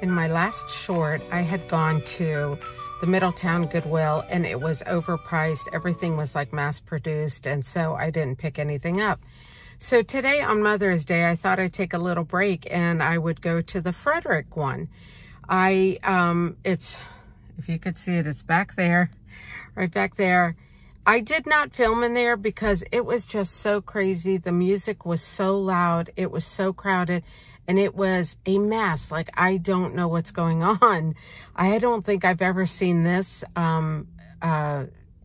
In my last short, I had gone to the Middletown Goodwill and it was overpriced. Everything was like mass produced, and so I didn't pick anything up. So today on Mother's Day, I thought I'd take a little break and I would go to the Frederick one. It's, if you could see it, it's back there, right back there. I did not film in there because it was just so crazy. The music was so loud. It was so crowded. And it was a mess. Like, I don't know what's going on. I don't think I've ever seen this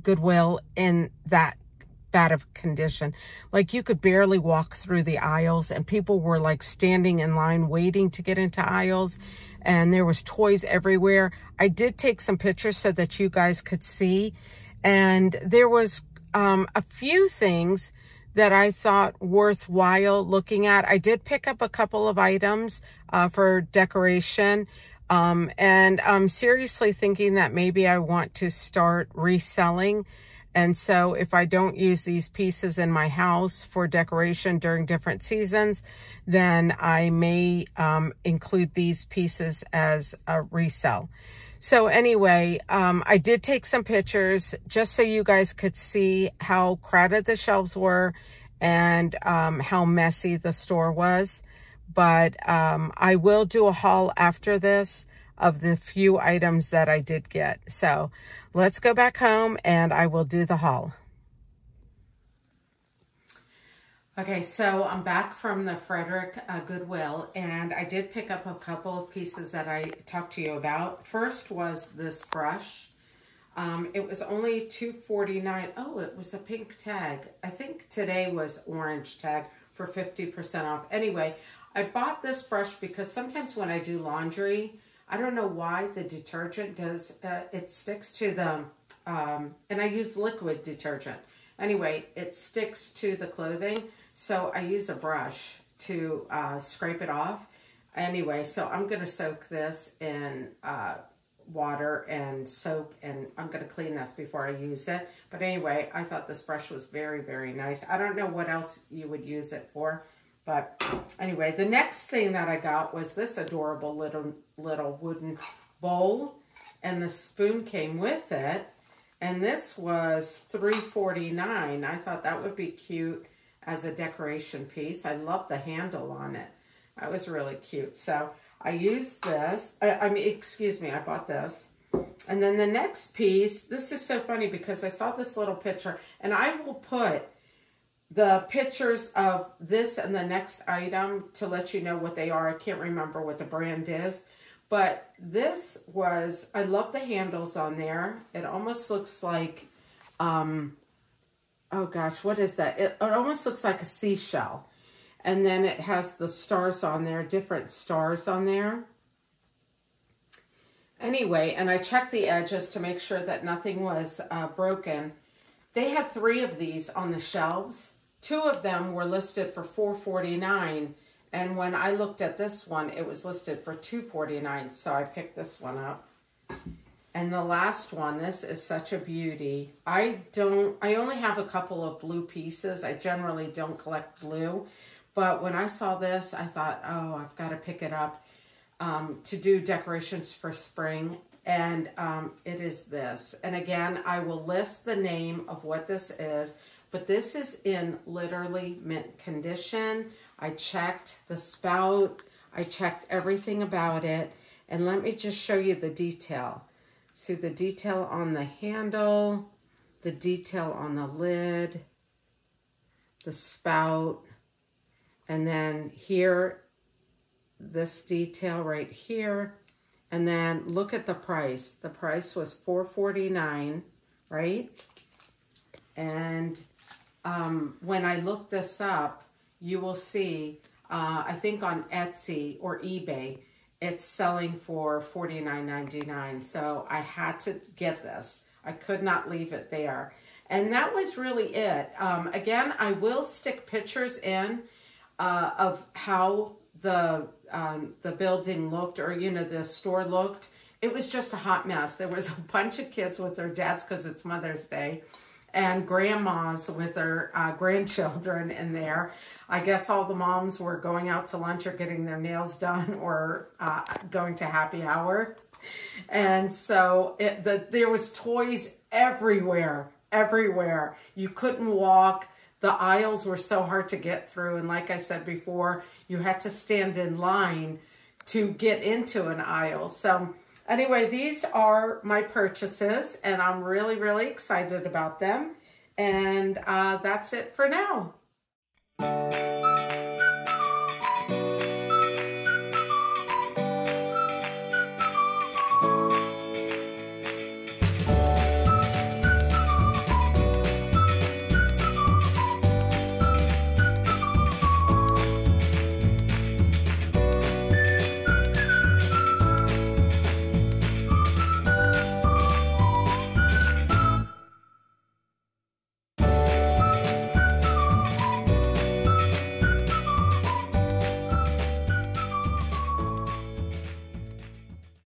Goodwill in that bad of condition. Like, you could barely walk through the aisles, and people were like standing in line waiting to get into aisles, and there was toys everywhere. I did take some pictures so that you guys could see, and there was a few things that I thought worthwhile looking at. I did pick up a couple of items for decoration, and I'm seriously thinking that maybe I want to start reselling. And so if I don't use these pieces in my house for decoration during different seasons, then I may include these pieces as a resell. So anyway, I did take some pictures just so you guys could see how crowded the shelves were and how messy the store was. But I will do a haul after this of the few items that I did get. So let's go back home and I will do the haul. Okay, so I'm back from the Frederick Goodwill, and I did pick up a couple of pieces that I talked to you about. First was this brush. It was only $2.49. Oh, it was a pink tag. I think today was orange tag for 50% off. Anyway, I bought this brush because sometimes when I do laundry, I don't know why the detergent does, it sticks to the, and I use liquid detergent. Anyway, it sticks to the clothing. So I use a brush to scrape it off. Anyway, so I'm going to soak this in water and soap, and I'm going to clean this before I use it. But anyway, I thought this brush was very, very nice. I don't know what else you would use it for. But anyway, the next thing that I got was this adorable little wooden bowl, and the spoon came with it. And this was $3.49. I thought that would be cute as a decoration piece. I love the handle on it. That was really cute. So I used this. I bought this. And then the next piece, this is so funny because I saw this little picture, and I will put the pictures of this and the next item to let you know what they are. I can't remember what the brand is. But this was, I love the handles on there. It almost looks like, oh gosh, what is that? It almost looks like a seashell. And then it has the stars on there, different stars on there. Anyway, and I checked the edges to make sure that nothing was broken. They had 3 of these on the shelves. 2 of them were listed for $4.49. And when I looked at this one, it was listed for $2.49. So I picked this one up. And the last one, this is such a beauty. I only have a couple of blue pieces. I generally don't collect blue. But when I saw this, I thought, oh, I've got to pick it up to do decorations for spring. And it is this. And again, I will list the name of what this is. But this is in literally mint condition. I checked the spout. I checked everything about it. And let me just show you the detail. See the detail on the handle, the detail on the lid, the spout, and then here, this detail right here. And then look at the price. The price was $4.49, right? And when I look this up, you will see, I think on Etsy or eBay, it's selling for $49.99. So I had to get this. I could not leave it there. And that was really it. Again, I will stick pictures in of how the building looked, or, you know, the store looked. It was just a hot mess. There was a bunch of kids with their dads because it's Mother's Day. and grandmas with their grandchildren in there. I guess all the moms were going out to lunch or getting their nails done or going to happy hour. And so there was toys everywhere, everywhere. You couldn't walk. The aisles were so hard to get through. And like I said before, you had to stand in line to get into an aisle. So anyway, these are my purchases, and I'm really, really excited about them. And that's it for now.